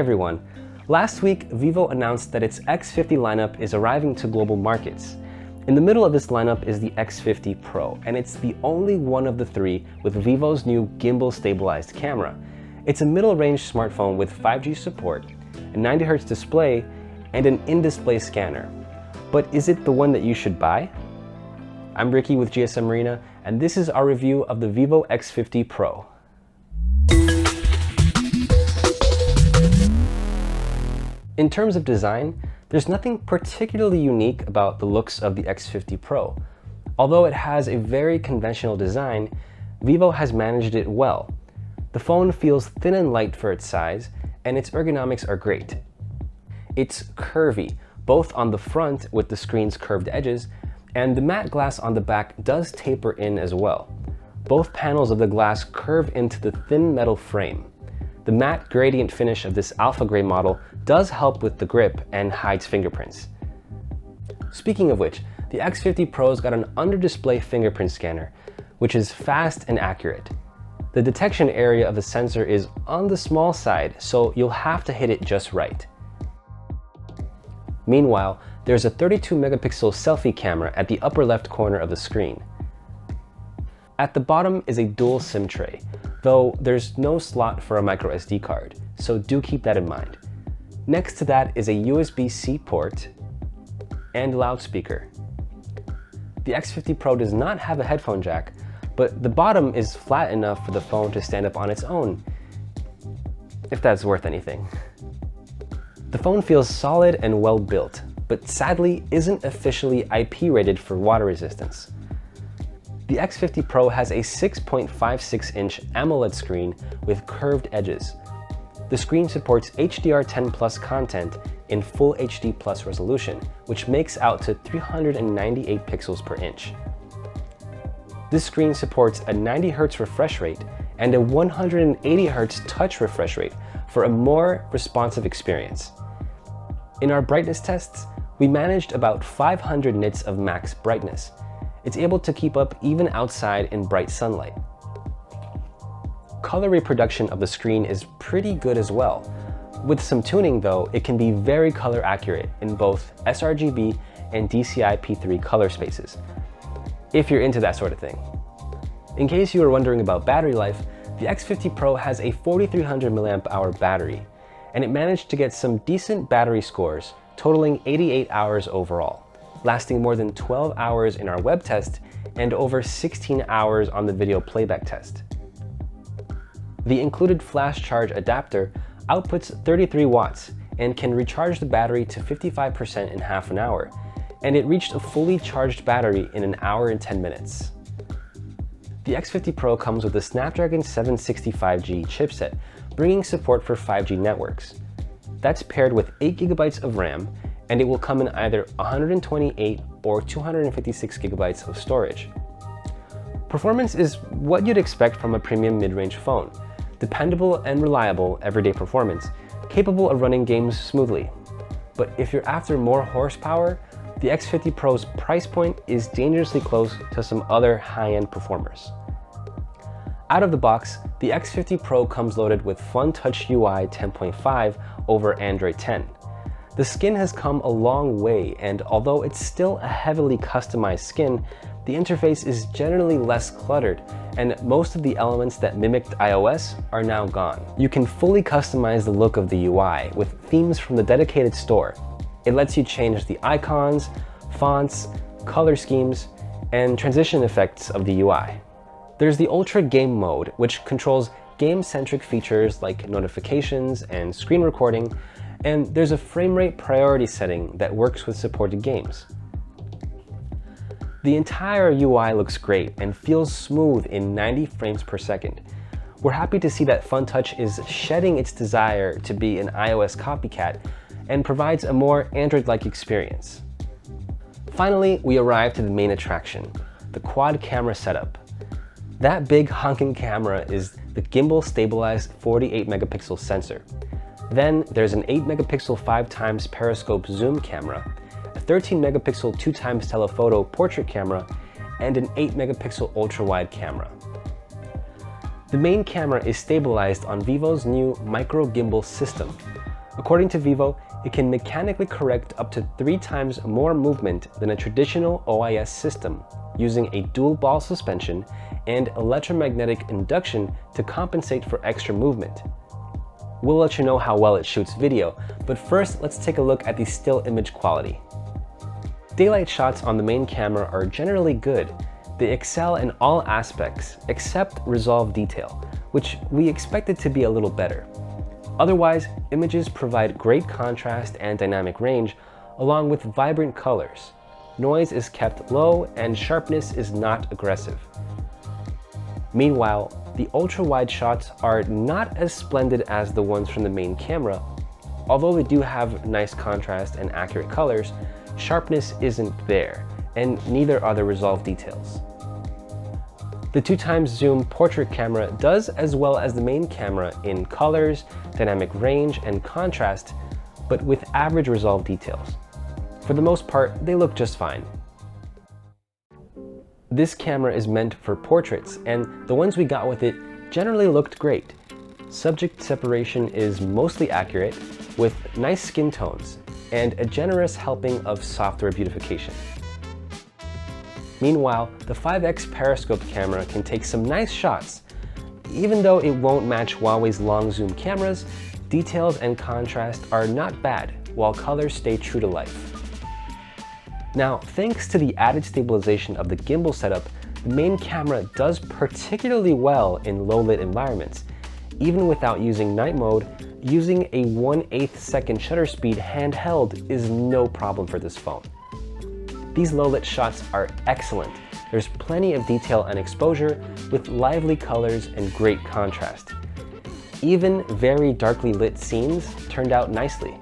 everyone. Last week, Vivo announced that its X50 lineup is arriving to global markets. In the middle of this lineup is the X50 Pro, and it's the only one of the three with Vivo's new gimbal stabilized camera. It's a middle-range smartphone with 5G support, a 90Hz display, and an in-display scanner. But is it the one that you should buy? I'm Ricky with GSM Arena, and this is our review of the Vivo X50 Pro. In terms of design, there's nothing particularly unique about the looks of the X50 Pro. Although it has a very conventional design, Vivo has managed it well. The phone feels thin and light for its size, and its ergonomics are great. It's curvy, both on the front with the screen's curved edges, and the matte glass on the back does taper in as well. Both panels of the glass curve into the thin metal frame. The matte gradient finish of this alpha gray model does help with the grip and hides fingerprints. Speaking of which, the X50 Pro's got an under-display fingerprint scanner, which is fast and accurate. The detection area of the sensor is on the small side, so you'll have to hit it just right. Meanwhile, there's a 32-megapixel selfie camera at the upper left corner of the screen. At the bottom is a dual SIM tray, though there's no slot for a micro SD card, so do keep that in mind. Next to that is a USB-C port and loudspeaker. The X50 Pro does not have a headphone jack, but the bottom is flat enough for the phone to stand up on its own, if that's worth anything. The phone feels solid and well built, but sadly isn't officially IP rated for water resistance. The X50 Pro has a 6.56-inch AMOLED screen with curved edges. The screen supports HDR10+ content in Full HD+ resolution, which makes out to 398 pixels per inch. This screen supports a 90Hz refresh rate and a 180Hz touch refresh rate for a more responsive experience. In our brightness tests, we managed about 500 nits of max brightness. It's able to keep up even outside in bright sunlight. Color reproduction of the screen is pretty good as well. With some tuning though, it can be very color accurate in both sRGB and DCI-P3 color spaces, if you're into that sort of thing. In case you were wondering about battery life, the X50 Pro has a 4300 mAh battery, and it managed to get some decent battery scores, totaling 88 hours overall, lasting more than 12 hours in our web test and over 16 hours on the video playback test. The included flash charge adapter outputs 33 watts and can recharge the battery to 55% in half an hour, and it reached a fully charged battery in an hour and 10 minutes. The X50 Pro comes with a Snapdragon 765G chipset, bringing support for 5G networks. That's paired with 8GB of RAM, and it will come in either 128 or 256 GB of storage. Performance is what you'd expect from a premium mid-range phone. Dependable and reliable everyday performance, capable of running games smoothly. But if you're after more horsepower, the X50 Pro's price point is dangerously close to some other high-end performers. Out of the box, the X50 Pro comes loaded with Funtouch UI 10.5 over Android 10. The skin has come a long way, and although it's still a heavily customized skin, the interface is generally less cluttered, and most of the elements that mimicked iOS are now gone. You can fully customize the look of the UI with themes from the dedicated store. It lets you change the icons, fonts, color schemes, and transition effects of the UI. There's the Ultra Game mode, which controls game-centric features like notifications and screen recording, and there's a frame rate priority setting that works with supported games. The entire UI looks great and feels smooth in 90 frames per second. We're happy to see that Funtouch is shedding its desire to be an iOS copycat and provides a more Android-like experience. Finally, we arrive to the main attraction, the quad camera setup. That big honking camera is the gimbal stabilized 48-megapixel sensor. Then there's an 8-megapixel 5x periscope zoom camera, a 13-megapixel 2x telephoto portrait camera, and an 8-megapixel ultra-wide camera. The main camera is stabilized on Vivo's new micro gimbal system. According to Vivo, it can mechanically correct up to 3 times more movement than a traditional OIS system, using a dual ball suspension and electromagnetic induction to compensate for extra movement. We'll let you know how well it shoots video, but first let's take a look at the still image quality. Daylight shots on the main camera are generally good. They excel in all aspects except resolve detail, which we expected to be a little better. Otherwise, images provide great contrast and dynamic range, along with vibrant colors. Noise is kept low and sharpness is not aggressive. Meanwhile, the ultra-wide shots are not as splendid as the ones from the main camera. Although they do have nice contrast and accurate colors, sharpness isn't there, and neither are the resolve details. The 2x zoom portrait camera does as well as the main camera in colors, dynamic range, and contrast, but with average resolve details. For the most part, they look just fine. This camera is meant for portraits, and the ones we got with it generally looked great. Subject separation is mostly accurate, with nice skin tones, and a generous helping of software beautification. Meanwhile, the 5x periscope camera can take some nice shots. Even though it won't match Huawei's long zoom cameras, details and contrast are not bad, while colors stay true to life. Now, thanks to the added stabilization of the gimbal setup, the main camera does particularly well in low-lit environments. Even without using night mode, using a 1/8 second shutter speed handheld is no problem for this phone. These low-lit shots are excellent. There's plenty of detail and exposure with lively colors and great contrast. Even very darkly lit scenes turned out nicely.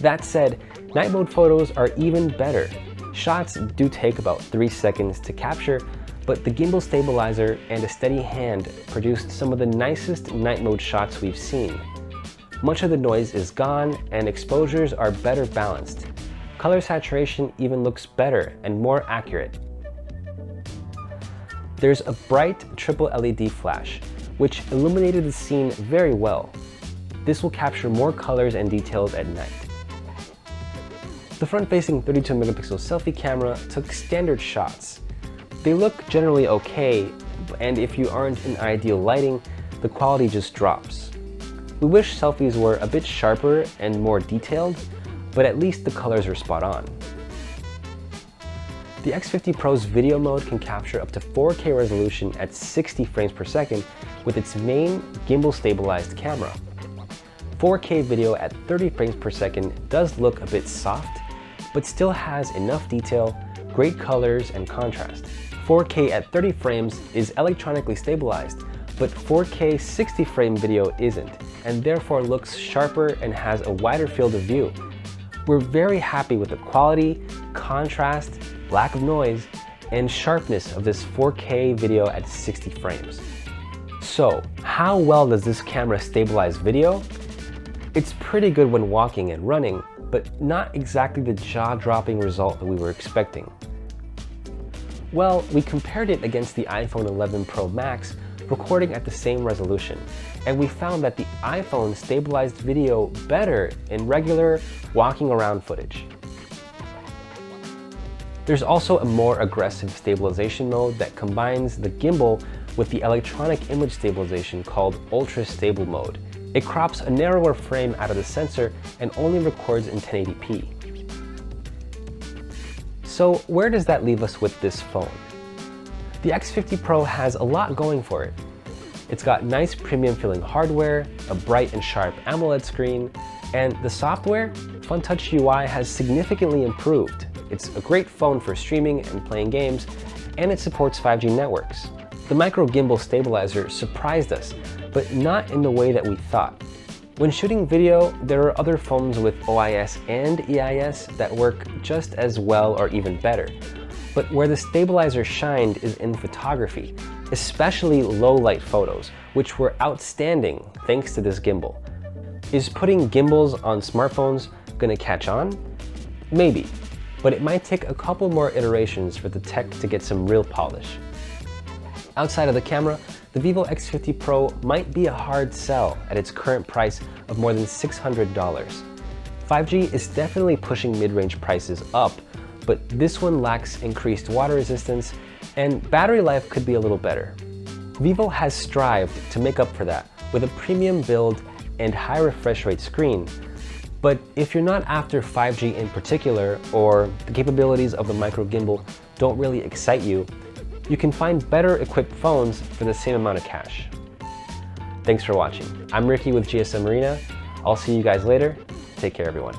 That said, night mode photos are even better. Shots do take about 3 seconds to capture, but the gimbal stabilizer and a steady hand produced some of the nicest night mode shots we've seen. Much of the noise is gone and exposures are better balanced. Color saturation even looks better and more accurate. There's a bright triple LED flash, which illuminated the scene very well. This will capture more colors and details at night. The front-facing 32 megapixel selfie camera took standard shots. They look generally okay, and if you aren't in ideal lighting, the quality just drops. We wish selfies were a bit sharper and more detailed, but at least the colors are spot on. The X50 Pro's video mode can capture up to 4K resolution at 60 frames per second with its main gimbal stabilized camera. 4K video at 30 frames per second does look a bit soft, but still has enough detail, great colors, and contrast. 4K at 30 frames is electronically stabilized, but 4K 60 frame video isn't, and therefore looks sharper and has a wider field of view. We're very happy with the quality, contrast, lack of noise, and sharpness of this 4K video at 60 frames. So, how well does this camera stabilize video? It's pretty good when walking and running, but not exactly the jaw-dropping result that we were expecting. Well, we compared it against the iPhone 11 Pro Max, recording at the same resolution, and we found that the iPhone stabilized video better in regular walking around footage. There's also a more aggressive stabilization mode that combines the gimbal with the electronic image stabilization called Ultra Stable Mode. It crops a narrower frame out of the sensor and only records in 1080p. So where does that leave us with this phone? The X50 Pro has a lot going for it. It's got nice premium feeling hardware, a bright and sharp AMOLED screen, and the software, Funtouch UI has significantly improved. It's a great phone for streaming and playing games, and it supports 5G networks. The micro gimbal stabilizer surprised us, but not in the way that we thought. When shooting video, there are other phones with OIS and EIS that work just as well or even better. But where the stabilizer shined is in photography, especially low light photos, which were outstanding thanks to this gimbal. Is putting gimbals on smartphones gonna catch on? Maybe, but it might take a couple more iterations for the tech to get some real polish. Outside of the camera, the Vivo X50 Pro might be a hard sell at its current price of more than $600. 5G is definitely pushing mid-range prices up, but this one lacks increased water resistance and battery life could be a little better. Vivo has strived to make up for that with a premium build and high refresh rate screen. But if you're not after 5G in particular, or the capabilities of the micro gimbal don't really excite you, you can find better equipped phones for the same amount of cash. Thanks for watching. I'm Ricky with GSM Arena. I'll see you guys later. Take care, everyone.